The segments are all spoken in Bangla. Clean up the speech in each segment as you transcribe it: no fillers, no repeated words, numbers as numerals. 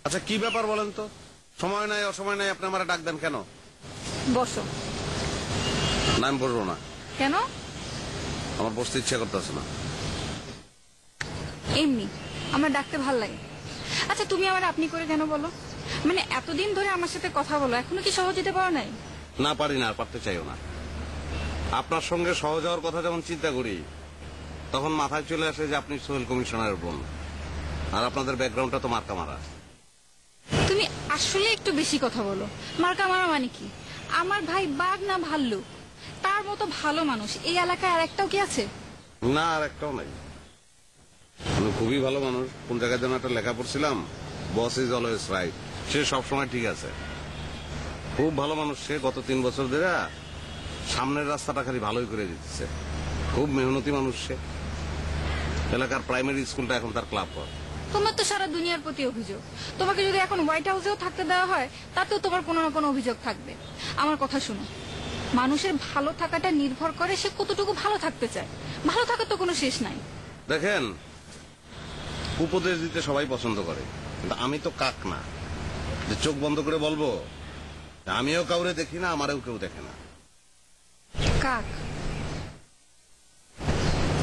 আচ্ছা কি ব্যাপার বলেন তো, সময় নাই অসময় নাই আপনি আমার ডাক দেন কেন? বসো। না আমি বসবো না। কেন? আমার বসতে ইচ্ছা করতেছে না। এমনি আমার ডাকতে ভাল লাগে। আচ্ছা তুমি আমার আপনি করে কেন বলো? মানে এতদিন ধরে আমার সাথে কথা বলো, এখনো কি সহজ দিতে পারো নাই? না পারি না, আর পারতে চাইও না। আপনার সঙ্গে সহজ হওয়ার কথা যখন চিন্তা করি তখন মাথায় চলে আসে যে আপনি সোহেল কমিশনারের বোন, আর আপনাদের ব্যাকগ্রাউন্ডটা তো মার্কা মারা। তুমি আসলে একটু বেশি কথা বলো। মার্কা মারা মানে কি? আমার ভাই বাঘ না ভাল্লুক, তার মতো ভালো মানুষ এই এলাকায় আর একটাও কি আছে? না আর একটাও নাই। আমি খুবই ভালো মানুষ। কোন জায়গায় যেন একটা লেখা পড়ছিলাম, বস ইজ অলওয়েজ রাইট। সে সবসময় ঠিক আছে। খুব ভালো মানুষ সে। গত 3 বছর ধরে সামনের রাস্তাটা খালি ভালোই করে দিচ্ছে। খুব মেহনতি মানুষ সে। এলাকার প্রাইমারি স্কুলটা এখন তার ক্লাব ঘর। তোমার তো সারা দুনিয়ার প্রতি অভিযোগ। তোমাকে যদি এখন হোয়াইট হাউসেও থাকতে দেওয়া হয় তাতেও তোমার কোনো না কোনো অভিযোগ থাকবে। আমার কথা শুনো, মানুষের ভালো থাকাটা নির্ভর করে সে কতটুকু ভালো থাকতে চায়। ভালো থাকার তো কোনো শেষ নাই। দেখেন, উপদেশ দিতে সবাই পছন্দ করে, কিন্তু আমি তো কাক না যে চোখ বন্ধ করে বলবো। আমিও কাউরে দেখি না, আমারও কেউ দেখে না। কাক?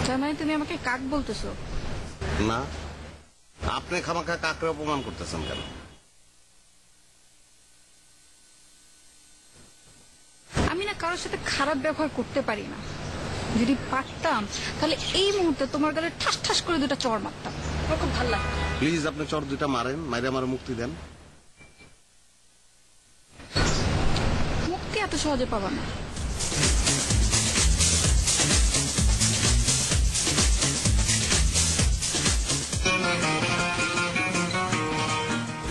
তার মানে তুমি আমাকে কাক বলতেছো? না, আপনি খামাখা কাকরে অপমান করতেছেন কেন? আমি না কারোর সাথে খারাপ ব্যবহার করতে পারি না। যদি পারতাম তাহলে এই মুহূর্তে তোমার গালে ঠাস ঠাস করে দুটা চড় মারতাম। আমার খুব ভালো লাগে। প্লিজ আপনি চর দুইটা মারেন, মাইরে আমার মুক্তি দেন। মুক্তি এত সহজে পাবা না।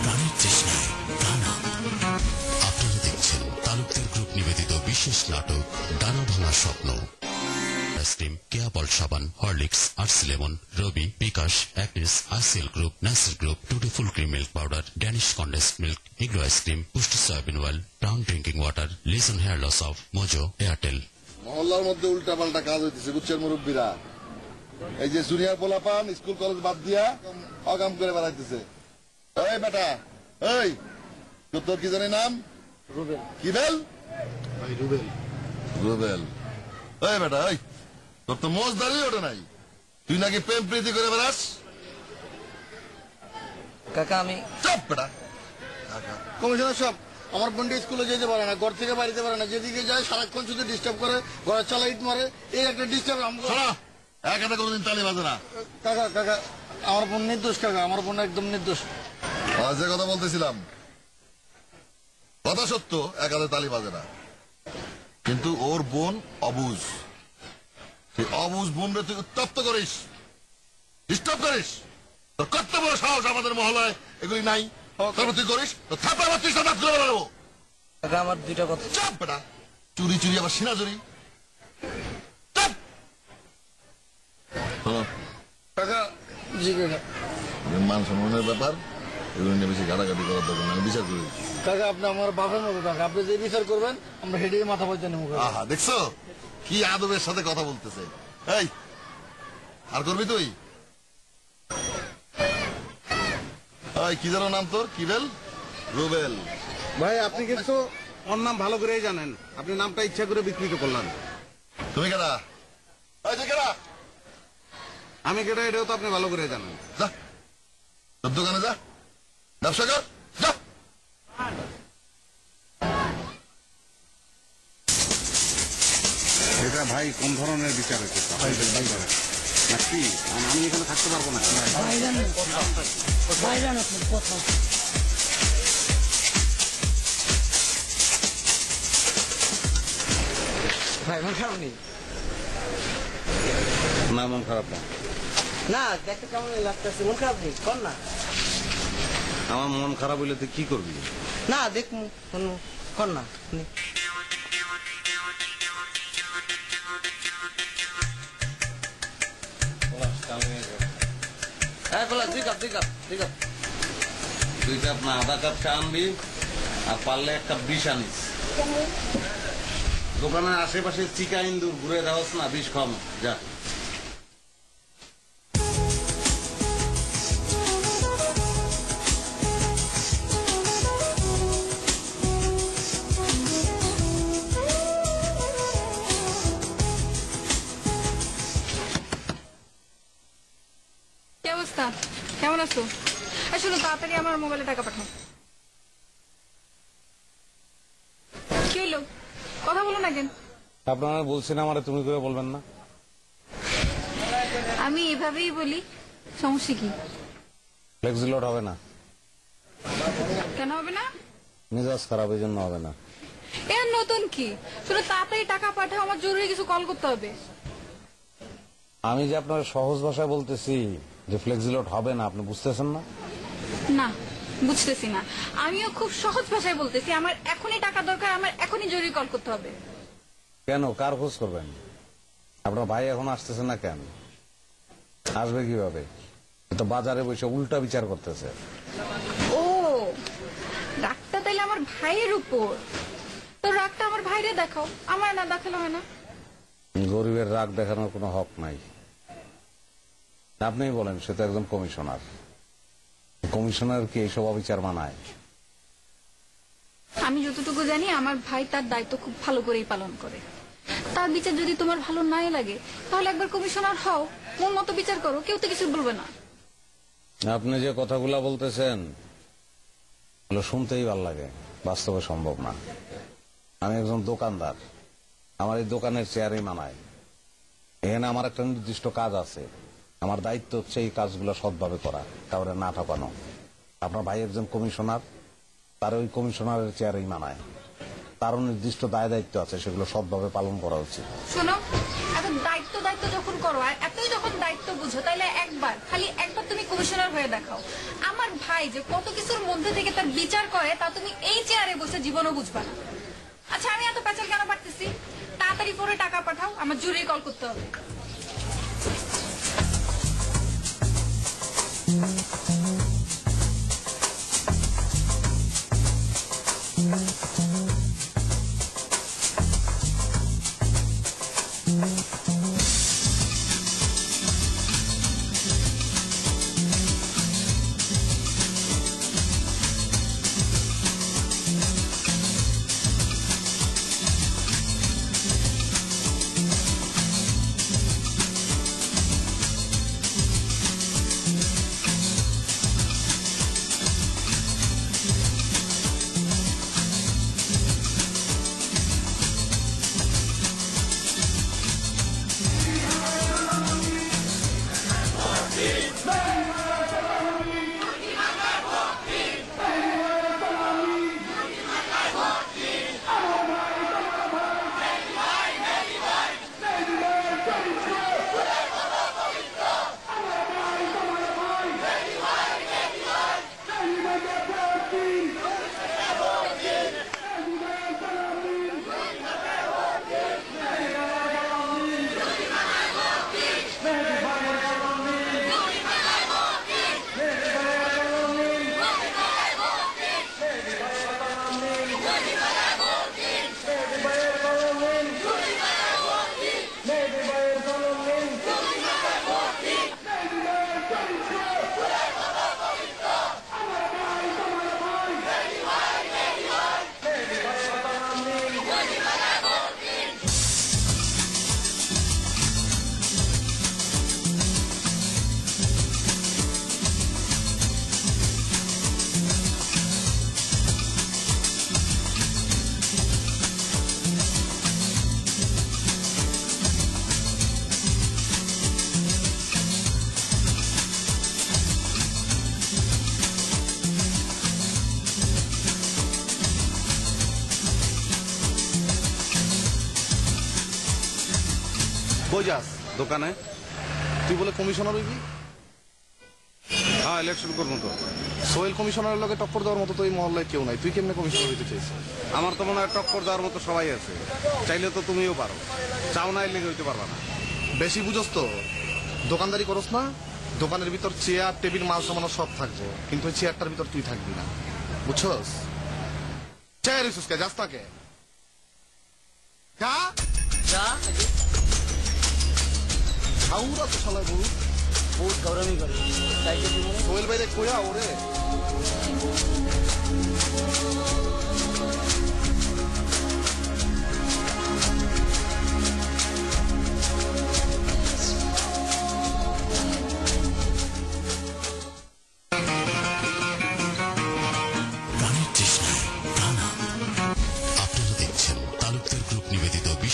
প্রাণের তৃষ্ণায় দানা। আপনারা দেখছেন তালুকদার গ্রুপ নিবেদিত বিশেষ নাটক দানা ভাঙার স্বপ্ন। আইসক্রিম, কেয়া বল সাবান, Horlicks, RC lemon, Robi, bKash, অ্যাকনিস, আরসিএল গ্রুপ, নাসির গ্রুপ, টুটি full cream milk powder, Danish condensed milk, agro ice cream, Pusti soybean oil, brown drinking water, লিজন hair loss off, Mojo, Airtel. মহল্লার মধ্যে উল্টা পাল্টা কাজ হইতেছে, বুঝছেন মুরব্বীরা? এই যে জুনিয়র পোলাপান স্কুল কলেজ বাদ দিয়া অকাম করে বেড়াইতেছে। এই বেটা, এই তোর কি জানি নাম? রুবেল। কি বেল? রুবেল। রুবেল। এই বেটা, এই তোর তো মোজ দাঁড়িয়ে ওঠে নাই। তুই নাকি প্রেম প্রীতি করে বেড়াস? কাকা আমি চপ বেটা। কমিশনার সাহেব, আমার বোনটা স্কুলে যেতে পারে না, ঘর থেকে বাড়িতে পারে না, যেদিকে যায় সারাক্ষণ শুধু ডিস্টার্ব করে, ঘরের চালা ইট মারে। এই একটা ডিস্টার্ব। শোনো, এক হাতে কোনোদিন তালি বাজে না। কাকা কাকা, আমার বোন নির্দোষ। কাকা আমার বোন একদম নির্দোষ। যে কথা বলতেছিলাম কথা সত্য, এক হাতে তালি বাজে না, কিন্তু ওর বোন অবুজ। সেই অবুজ বোন রে তুই উত্তপ্ত করিস, ডিস্টার্ব করিস। তোর কত বড় সাহস আমাদের মহলায় এগুলি নাই? তারপর তুই করিস তো থাপা তুই সাদাত করে বেড়াবো। কাকা আমার দুইটা কথা। চাপ বেটা, চুরি চুরি আবার সিনা চুরি। চাপ। কাকা, জি কাকা। মান সম্মানের ব্যাপার, এগুলো নিয়ে বেশি ঘাটাঘাটি করার দরকার নেই, আমি বিচার করি। কাকা আপনি আমার বাপের মতো। কাকা আপনি যে বিচার করবেন আমরা হেঁটে মাথা পয়সা নেবো। আহা, দেখছো কি আদবের সাথে কথা বলতেছে। এই আর করবি তুই? কি যেন নাম তোর? কি বেল? রুবেল। ভাই আপনি কিন্তু ওর নাম ভালো করেই জানেন, আপনি নামটা ইচ্ছা করে বিকৃত করলেন। তুমি কেডা? কেডা? আমি কেটে, এটাও তো আপনি ভালো করে জানেন। যা তোর দোকানে যা, ব্যবসা কর, যা। এটা ভাই কোন ধরনের বিচার হচ্ছে নাকি? আমি এখানে থাকতে পারবো না। ভাই মন খারাপ নেই। না মন খারাপ না। না দেখতে কেমন লাগতেছে, মন খারাপ নেই, কর না। আমার মন খারাপ হইলে তুই কি করবি? না দেখ কর না। হ্যাঁ বলা, 2 কাপ 2 কাপ 2 কাপ। 2 কাপ না, আধা কাপ চা আনবি, আর পারলে 1 কাপ বিষ আনিস। দোকানের আশেপাশে চিকা ইন্দুর ঘুরে দেওয়াস না, বিষ কম। যা। কি অবস্থা? কেমন আছো? আসলে তাড়াতাড়ি আমার মোবাইলে টাকা পাঠাও। কি হইলো? কথা বলো না কেন? আপনারা বলছেন আমারে তুমি করে বলবেন না? আমি এভাবেই বলি, সমস্যা কি? ফ্লেক্সি লোড হবে না, কেন হবে না? মেজাজ খারাপ, এই জন্য হবে না। এর নতুন কি? শুধু তাড়াতাড়ি টাকা পাঠাও, আমার জরুরি কিছু কল করতে হবে। আমি যে আপনার সহজ ভাষায় বলতেছি যে ফ্লেক্সি লোড হবে না, আপনি বুঝতেছেন না? না, বুঝতেছি না। আমিও খুব সহজ ভাষায় বলতেছি, আমার এখনই টাকা দরকার, আমার এখনই জরুরি কল করতে হবে। কেন, কার খোঁজ করবেন? আপনার ভাই এখন আসতেছে না কেন? আসবে কিভাবে? এ তো বাজারে বসে উল্টা বিচার করতেছে। ও, রাগটা তাইলে আমার ভাইয়ের উপর। তো রাগটা আমার ভাইরে দেখাও, আমার না দেখালে হয় না? গরিবের রাগ দেখানোর কোনো হক নাই। আপনিই বলেন, সে তো একজন কমিশনার। কমিশনার কি এইসব অবিচার মানায়? আমি যতটুকু জানি আমার ভাই তার দায়িত্ব খুব ভালো করেই পালন করে। তার বিচার যদি তোমার ভালো নাই লাগে, তাহলে একবার কমিশনার হও, মন মতো বিচার করো, কেউ তো কিছু বলবে না। আপনি যে কথাগুলা বলতেছেন ওগুলো শুনতেই ভাল লাগে, বাস্তবে সম্ভব না। আমি একজন দোকানদার, আমার এই দোকানের চেয়ারই মানায়। এখানে আমার একটা নির্দিষ্ট কাজ আছে, আমার দায়িত্ব হচ্ছে এই কাজগুলো সৎভাবে করা, কাউরে না ঠকানো। আপনার ভাই একজন কমিশনার, তার ওই কমিশনারের চেয়ারই মানায়। তারও নির্দিষ্ট দায় দায়িত্ব আছে, সেগুলো সৎভাবে পালন করা উচিত। শোনো, এত দায়িত্ব দায়িত্ব যখন করো আর এতই যখন দায়িত্ব বুঝো, তাইলে খালি একবার তুমি কমিশনার হয়ে দেখাও। আমার ভাই যে কত কিছুর মধ্যে থেকে তার বিচার করে, তা তুমি এই চেয়ারে বসে জীবনও বুঝবা না। আচ্ছা, আমি এত পেঁচাল কেন পারতেছি? তাড়াতাড়ি করে টাকা পাঠাও, আমার জরুরি কল করতে হবে। কই যাস? দোকানে। তুই বলে কমিশনার হইবি? হ্যাঁ, ইলেকশন করবো তো। সোহেল কমিশনারের লগে টক্কর দেওয়ার মতো তো এই মহল্লায় কেউ নাই, তুই কেমনে কমিশনার হইতে চাইছিস? আমার তো মনে হয় টক্কর দেওয়ার মতো সবাই আছে, চাইলে তো তুমিও পারো। চাও না, এলে হইতে পারবা না। বেশি বুঝস তো, দোকানদারি করস না? দোকানের ভিতর চেয়ার টেবিল মাল সামানো সব থাকবো, কিন্তু ওই চেয়ারটার ভিতর তুই থাকবি না, বুঝছস? চেয়ার ইসুসকে যাস তাকে যা যা হাউরা তো শালা গরু। বহুত গৌরবই করে তাই তো তুমি সোহেল বাইরে কইয়া ওরে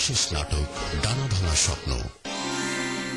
বিশেষ নাটক ডানা ভাঙা স্বপ্ন।